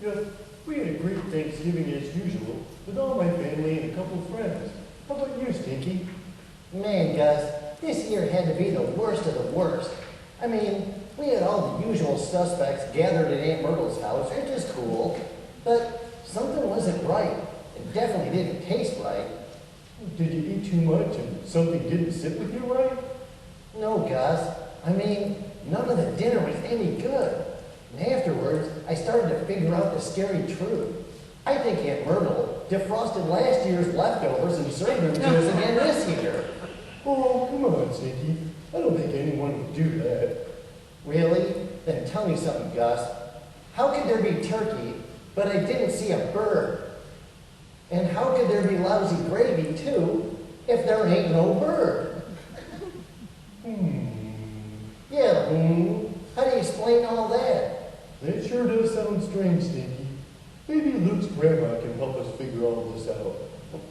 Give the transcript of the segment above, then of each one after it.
Yeah, we had a great Thanksgiving as usual with all my family and a couple friends. How about you, Stinky? Man, Gus, this year had to be the worst of the worst. I mean, we had all the usual suspects gathered at Aunt Myrtle's house, which is cool, but something wasn't right. It definitely didn't taste right. Did you eat too much and something didn't sit with you right? No, Gus. I mean, none of the dinner was any good. And afterwards, I started to figure out the scary truth. I think Aunt Myrtle defrosted last year's leftovers and served them to us again this year. Oh, come on, Stinky. I don't think anyone would do that. Really? Then tell me something, Gus. How could there be turkey, but I didn't see a bird? And how could there be lousy gravy, too, if there ain't no bird? Yeah, how do you explain all that? That sure does sound strange, Stinky. Maybe Luke's grandma can help us figure all this out.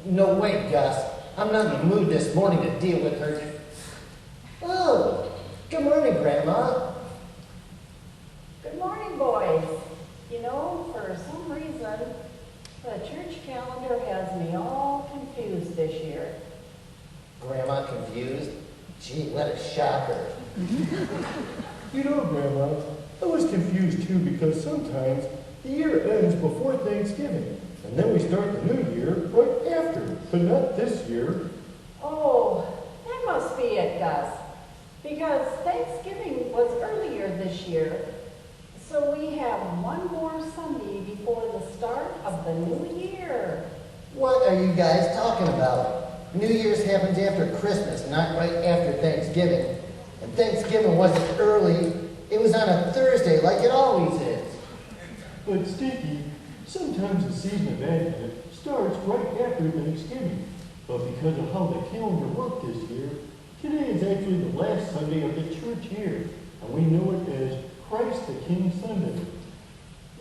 No way, Gus. I'm not in the mood this morning to deal with her. Oh, good morning, Grandma. Good morning, boys. You know, for some reason, the church calendar has me all confused this year. Grandma confused? Gee, what a shocker. You know, Grandma, I was confused too because sometimes the year ends before Thanksgiving, and then we start the new year right after, but not this year. Oh, that must be it, Gus. Because Thanksgiving was earlier this year, so we have one more Sunday before the start of the new year. What are you guys talking about? New Year's happens after Christmas, not right after Thanksgiving. And Thanksgiving wasn't early. It was on a Thursday like it always is. But Stinky, sometimes the season of Advent starts right after Thanksgiving. But because of how the calendar worked this year, today is actually the last Sunday of the church year, and we know it as Christ the King Sunday.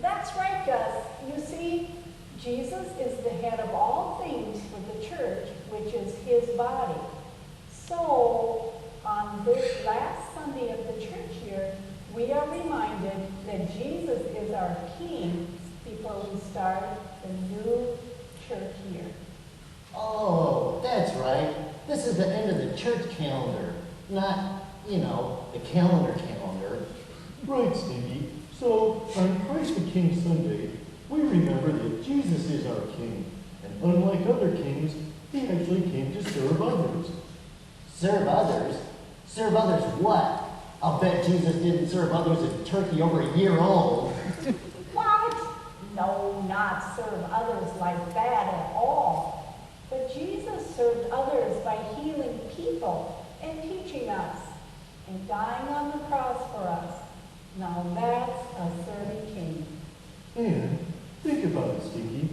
That's right, Gus. You see, Jesus is the head of all things for the church, which is his body. So, on this last Sunday of the church year, we are reminded that Jesus is our King before we start the new church year. Oh, that's right. This is the end of the church calendar, not, the calendar calendar. Right, Stinky. So, on Christ the King Sunday, we remember that Jesus is our King, and unlike other kings, he actually came to serve others. Serve others? Serve others what? I'll bet Jesus didn't serve others a turkey over a year old. What? No, not serve others like that at all. But Jesus served others by healing people and teaching us and dying on the cross for us. Now that's a serving king. And think about it, Stinky.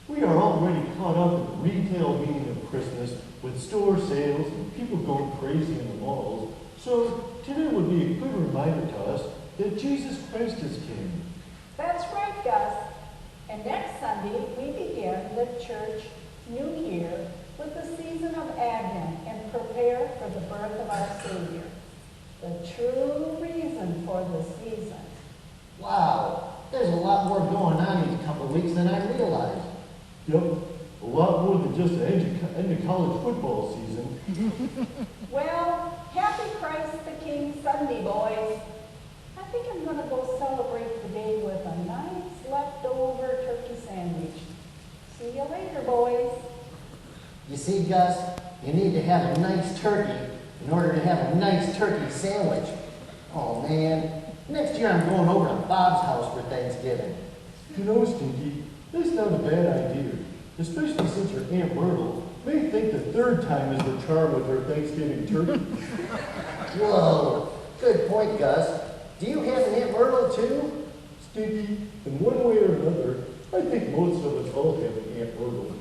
We are already caught up in the retail meaning of Christmas with store sales and people going crazy in the malls. So today would be a good reminder to us that Jesus Christ is King. That's right, Gus. And next Sunday, we begin the church New Year with the season of Advent and prepare for the birth of our Savior. The true reason for the season. Wow, there's a lot more going on in a couple of weeks than I realized. Yep, a lot more than just the end of college football season. Well, happy Christ the King Sunday, boys. I think I'm going to go celebrate the day with a nice leftover turkey sandwich. See you later, boys. You see, Gus, you need to have a nice turkey in order to have a nice turkey sandwich. Oh, man. Next year I'm going over to Bob's house for Thanksgiving. You know, Stinky, that's not a bad idea, especially since your Aunt Myrtle may think the third time is the charm with her Thanksgiving turkey. Whoa, good point, Gus. Do you have an Aunt Myrtle, too? Stinky, in one way or another, I think most of us all have an Aunt Myrtle.